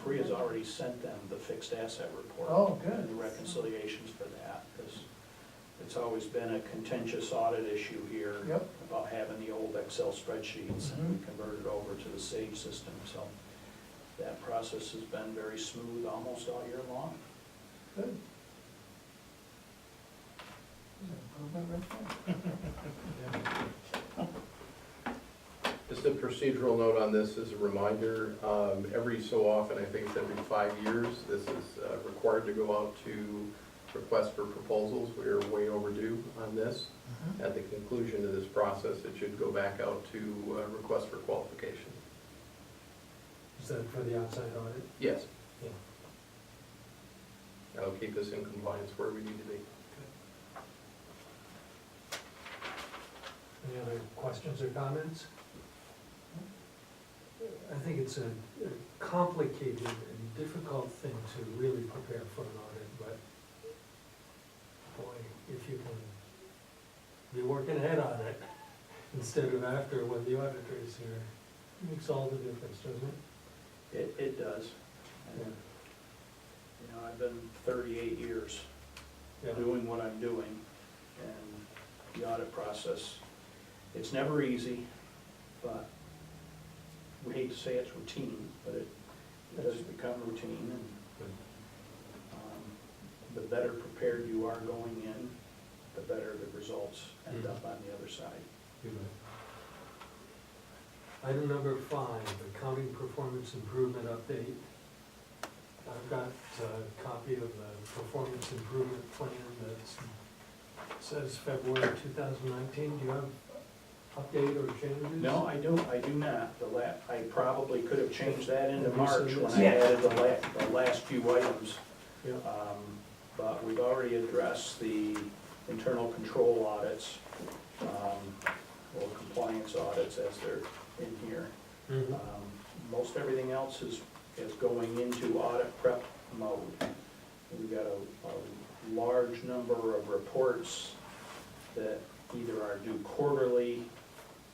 Freya's already sent them the fixed asset report. Oh, good. And the reconciliations for that, because it's always been a contentious audit issue here. Yep. About having the old Excel spreadsheets and we Mhm. converted over to the Sage system, so that process has been very smooth almost all year long. Good. Improvement right there. Just a procedural note on this as a reminder, every so often, I think it's every 5 years, this is required to go out to request for proposals. We are way overdue on this. At the conclusion of this process, it should go back out to request for qualification. Is that for the outside audit? Yes, Yeah. that'll keep us in compliance where we need to be. Any other questions or comments? I think it's a complicated and difficult thing to really prepare for an audit, but boy, if you can be working ahead on it instead of after when the auditor is here, it makes all the difference, doesn't it? It does. And, you know, I've been 38 years Yeah. doing what I'm doing, and the audit process, it's never easy, but we hate to say it's routine, but it does become routine, and the better prepared you are going in, the better the results end up on the other side. You bet. Item number 5, accounting performance improvement update. I've got a copy of the performance improvement plan that says February 2019. Do you have update or changes? No, I do not. I probably could have changed that into Have you March seen when this? I Yeah. added the last few items. Yeah. But we've already addressed the internal control audits, or compliance audits as they're in here. Mhm. Most everything else is going into audit prep mode. We've got a large number of reports that either are due quarterly,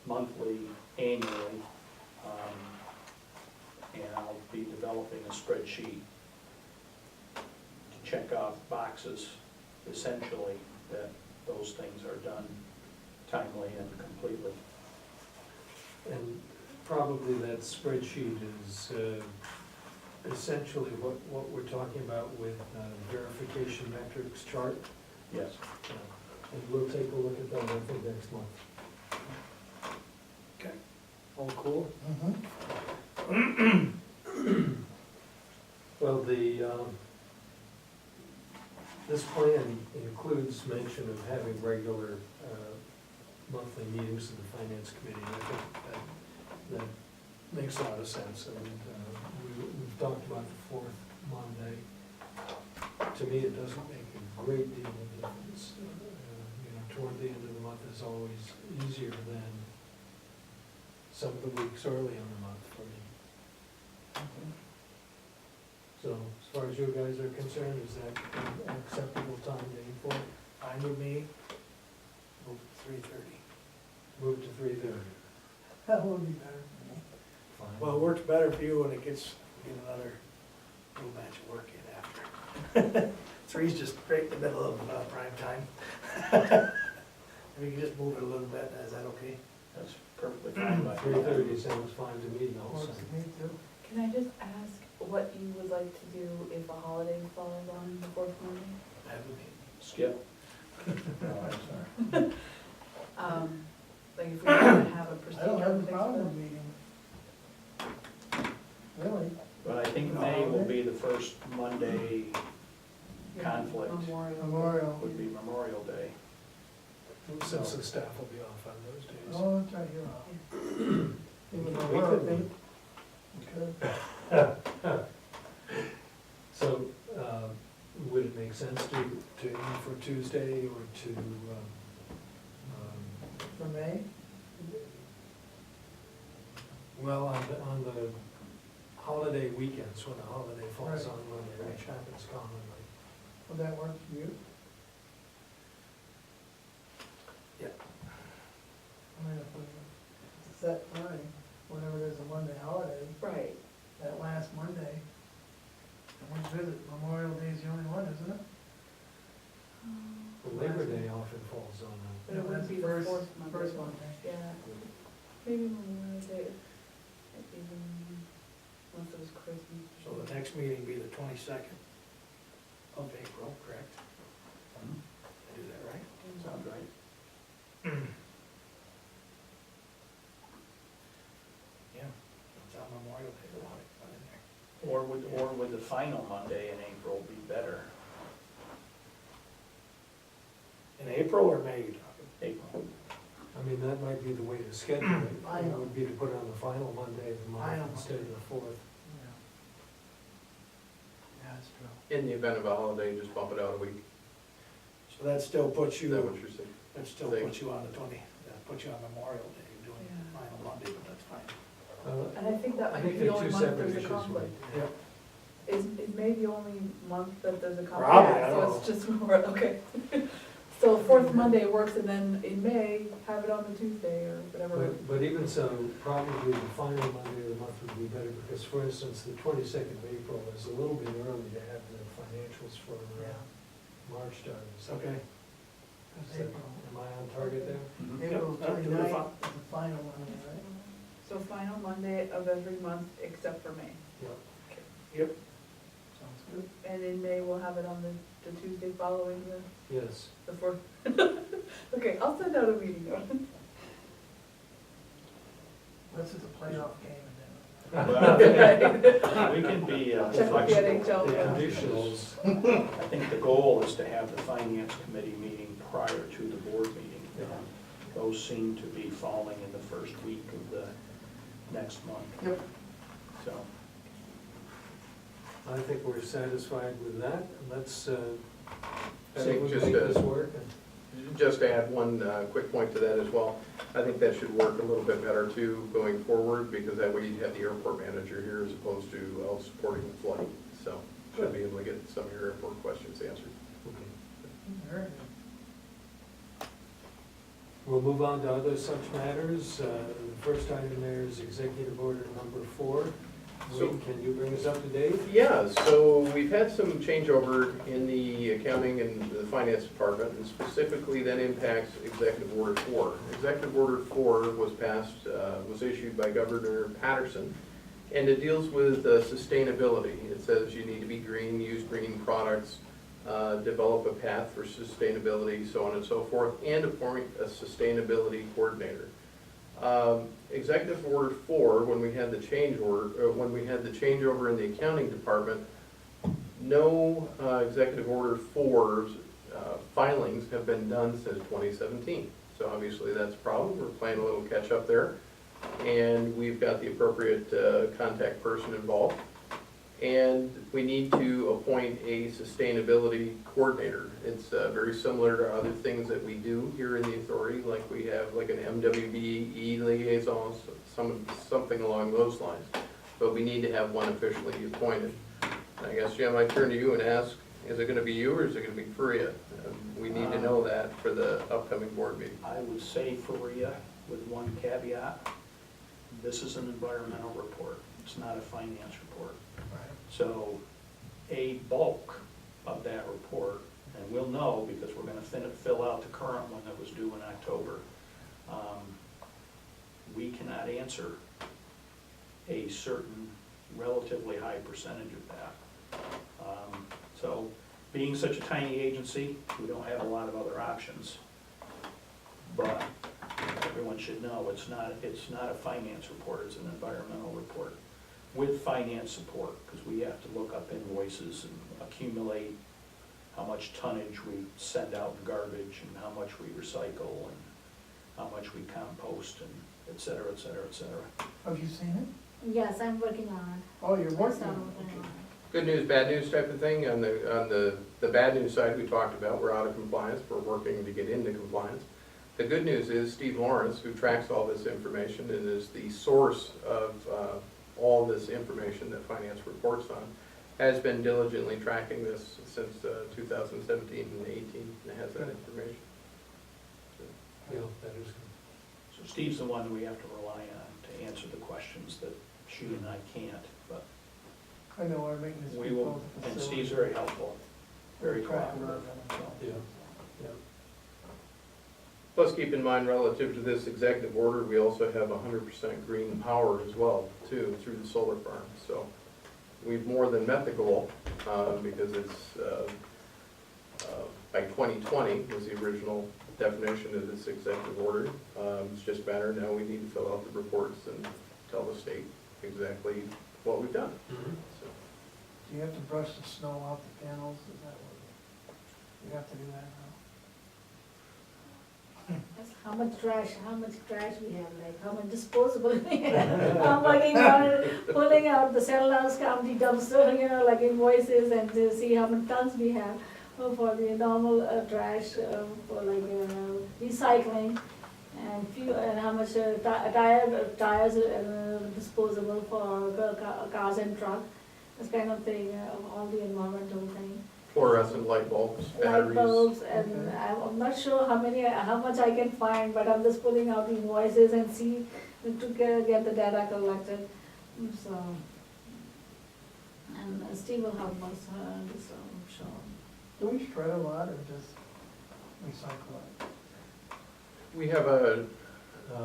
monthly, annually. And I'll be developing a spreadsheet to check off boxes, essentially, that those things are done timely and completely. And probably that spreadsheet is essentially what we're talking about with verification metrics chart. Yes. And we'll take a look at that, I think, next month. Okay. All cool? Mhm. Well, this plan includes mention of having regular monthly meetings of the finance committee. I think that makes a lot of sense. And we've talked about the 4th Monday. To me, it doesn't make a great deal of difference. You know, toward the end of the month is always easier than some of the weeks early in the month for me. So, as far as you guys are concerned, is that an acceptable time to aim for? Fine with me. Move to 3:30. Move to 3:30. That would be better for me. Fine. Well, it works better for you when it gets, get another little batch of work in after. 3's just right in the middle of prime time. We can just move it a little bit, is that okay? That's perfectly fine by me. 3:30 sounds fine to me also. Works for me too. Can I just ask what you would like to do if a holiday falls on the 4th Monday? Have a meeting. Skip? No, I'm sorry. Like if we were to have a I procedure. don't have a fixed problem for with meeting. Really? But I think May will be the first Monday Yeah, conflict, Memorial. would be Memorial Day. Since the staff will be off on those days. Oh, that's right, you're off. Yeah. Even though We we're could open. be. Good. So, would it make sense to aim for Tuesday or to, For May? well, on the holiday weekends, when a holiday falls Right. on Monday, which happens commonly? Would that work for you? Yeah. I mean, if it's a set time, whenever there's a Monday holiday, Right, that last Monday, is on But it wouldn't That's be the first- fourth Monday. First Monday. Yeah, maybe Memorial Day, even, unless it was Christmas. So the next meeting be the 22nd of April, correct? Hmm, Did I do that right? Sounds right. Yeah, it's on Memorial Day, the one in there. Or would the final Monday in April be better? In April or May, you talking? April. I mean, that might be the way to schedule it. It would be to put it on the final Monday of the month Final instead of the fourth. Yeah, that's true. In the event of a holiday, just bump it out a week. So that still puts Is that what you, you're saying? that still Saying- puts you on the 20, puts you on Memorial Day, you're doing Yeah. final Monday, but that's fine. And I think that I might think be the they're only two month separate there's a issues. conflict. Yep. Is May the only month that there's a conflict? Probably, I Yeah, don't so it's just more, okay. So fourth Monday works, and then in May, have it on the Tuesday or whatever. But even so, probably the final Monday of the month would be better, because for instance, the 22nd of April is a little bit early to have the financials for March done. It's okay. Is that- Am I on target there? Mhm. April Yep, do the 29th fi- is the final one, right? So final Monday of every month except for May. Yeah. Yep, Sounds good. And in May, we'll have it on the Tuesday following Yes. the fourth. Okay, I'll send out a meeting note. This is a playoff game Well, Right. we can be Check with the flexible. NHL. The yeah. conditionals, I think the goal is to have the finance committee meeting prior to the board meeting. Those seem to be falling in the first week of the next month. Yep. So, I think we're satisfied with that. Let's see I if think we can just make a- this work. Just to add one quick point to that as well, I think that should work a little bit better too going forward, because that way you have the airport manager here as opposed to out supporting the flight. So should be able to get some of your airport questions answered. Okay. Very good. We'll move on to other such matters. The first item there is Executive Order number 4. So- Wade, can you bring us up to date? Yeah, so we've had some changeover in the accounting and the finance department, and specifically that impacts Executive Order 4. Executive Order 4 was passed, was issued by Governor Patterson, and it deals with sustainability. It says you need to be green, use green products, develop a path for sustainability, so on and so forth, and appoint a sustainability coordinator. Executive Order 4, when we had the changeover in the accounting department, no Executive Order 4's filings have been done since 2017. So obviously that's a problem. We're playing a little catch up there. And we've got the appropriate contact person involved. And we need to appoint a sustainability coordinator. It's very similar to other things that we do here in the authority, like we have like an MWBE liaison, something along those lines. But we need to have one officially appointed. I guess, Jim, I turn to you and ask, is it gonna be you or is it gonna be Faria? We need to know that for the upcoming board meeting. I would say Faria with one caveat. This is an environmental report. It's not a finance report. Right. So a bulk of that report, and we'll know because we're gonna fill out the current one that was due in October. We cannot answer a certain relatively high percentage of that. So being such a tiny agency, we don't have a lot of other options. But everyone should know, it's not a finance report, it's an environmental report with finance support, because we have to look up invoices and accumulate how much tonnage we send out in garbage and how much we recycle and how much we compost and et cetera, et cetera, et cetera. Have you seen it? Yes, I'm working on it. Oh, you're working So, on it, okay. Good news, bad news type of thing. On the bad news side, we talked about, we're out of compliance, we're working to get into compliance. The good news is Steve Lawrence, who tracks all this information and is the source of all this information that finance reports on, has been diligently tracking this since 2017 and 18, and has that information. Yeah, that is good. So Steve's the one that we have to rely on to answer the questions that she and I can't, but I know we're making this. we will, and Steve's very helpful, very cooperative, so. Yeah, yeah. Plus, keep in mind, relative to this executive order, we also have 100% green power as well, too, through the solar farm. So we've more than met the goal, because it's, by 2020 was the original definition of this executive order. It's just a matter now we need to fill out the reports and tell the state exactly what we've done. So, Do you have to brush the snow off the panels, is that what, you have to do that now? That's how much trash we have, like, how much disposable we have. I'm working on it, pulling out the Cellulose County dumpster, like invoices, and to see how many tons we have for the normal trash, for like recycling, and few, and how much tires disposable for cars and truck, this kind of thing, all the environmental thing. fluorescent light bulbs, Light batteries. bulbs, and I'm not sure how much I can find, but I'm just pulling out the invoices and see to get the data collected, so. And Steve will help us, so I'm sure. Do we shred a lot or just recycle it? We have a, I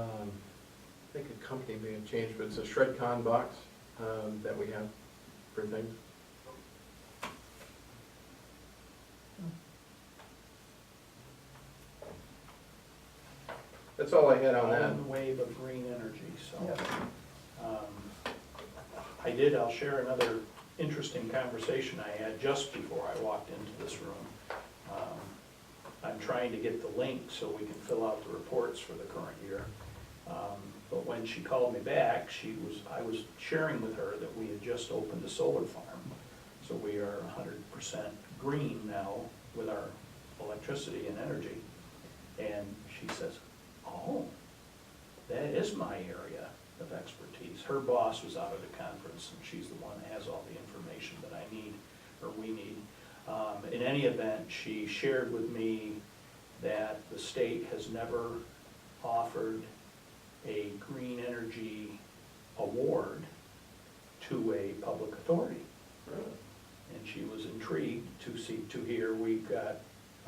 think a company may have changed, but it's a ShredCon box that we have for things. That's all I had on that. Own wave of green energy, so. Yeah. I'll share another interesting conversation I had just before I walked into this room. I'm trying to get the link so we can fill out the reports for the current year. But when she called me back, I was sharing with her that we had just opened a solar farm. So we are 100% green now with our electricity and energy. And she says, oh, that is my area of expertise. Her boss was out at a conference, and she's the one that has all the information that I need, or we need. In any event, she shared with me that the state has never offered a green energy award to a public authority. Really? And she was intrigued to hear we've got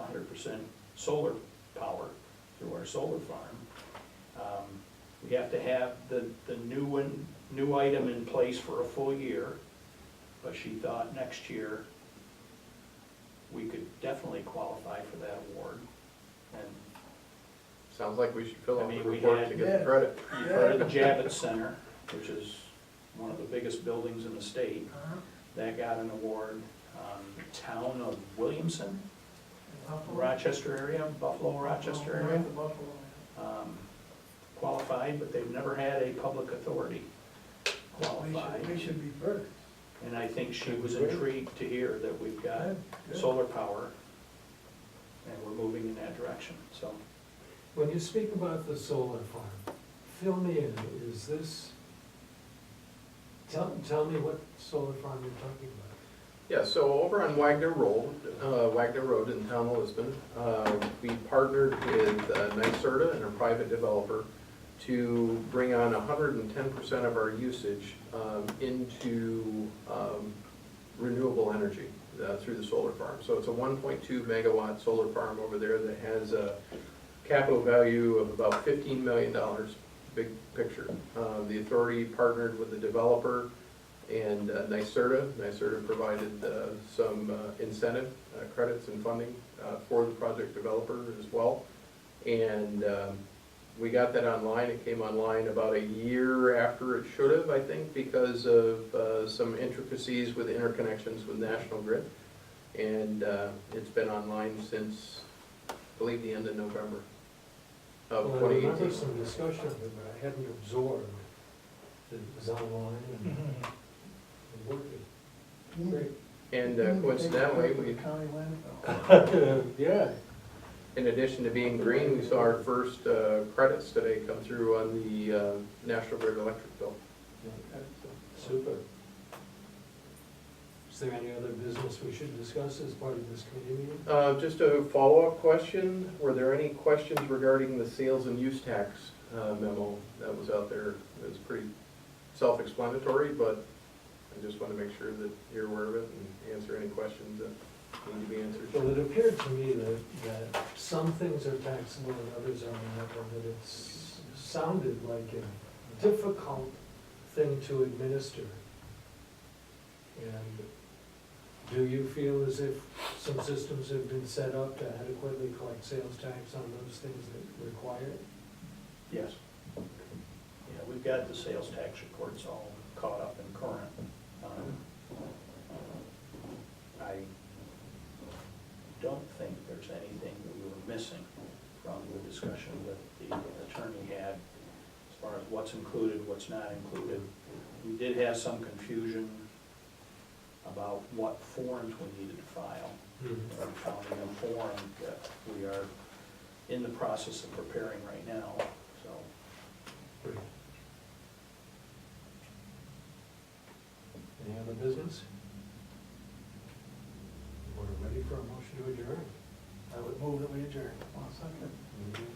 100% solar power through our solar farm. We have to have the new item in place for a full year, but she thought next year we could definitely qualify for that award. And Sounds like we should fill out I the mean, we report had- to get the credit. you've heard of the Javits Center, which is one of the biggest buildings in the state. That got an award. Town of Williamson, Rochester area, Buffalo, Rochester area, qualified, but they've never had a public authority qualify. We should be first. And I think she was intrigued to hear that we've got Good, good. solar power, and we're moving in that direction, so. When you speak about the solar farm, fill me in, is this, tell me what solar farm you're talking about. Yeah, so over on Wagner Road in town of Lisbon, we partnered with NYSERDA and a private developer to bring on 110% of our usage into renewable energy through the solar farm. So it's a 1.2 megawatt solar farm over there that has a capital value of about $15 million, big picture. The authority partnered with the developer and NYSERDA. NYSERDA provided some incentive credits and funding for the project developer as well. And we got that online. It came online about a year after it should have, I think, because of some intricacies with interconnections with National Grid. And it's been online since, I believe, the end of November of Well, I remember 2018. some discussion of it, but I hadn't absorbed that it was online and working. Great. And coincidentally, we, County landfill. Yeah. in addition to being green, we saw our first credits today come through on the National Grid electric bill. Super. Is there any other business we should discuss as part of this committee meeting? Just a follow-up question, were there any questions regarding the sales and use tax memo that was out there? It was pretty self-explanatory, but I just want to make sure that you're aware of it and answer any questions that need to be answered. Well, it appeared to me that some things are taxable and others are not, and that it's sounded like a difficult thing to administer. And do you feel as if some systems have been set up to adequately collect sales tax on those things that require it? Yes. Yeah, we've got the sales tax reports all caught up and current. I don't think there's anything we were missing from the discussion that the attorney had as far as what's included, what's not included. We did have some confusion about what forms we needed to file. We found a new form that we are in the process of preparing right now, so. Great. Any other business? We're ready for a motion to adjourn. I would move that we adjourn. One second. Moved and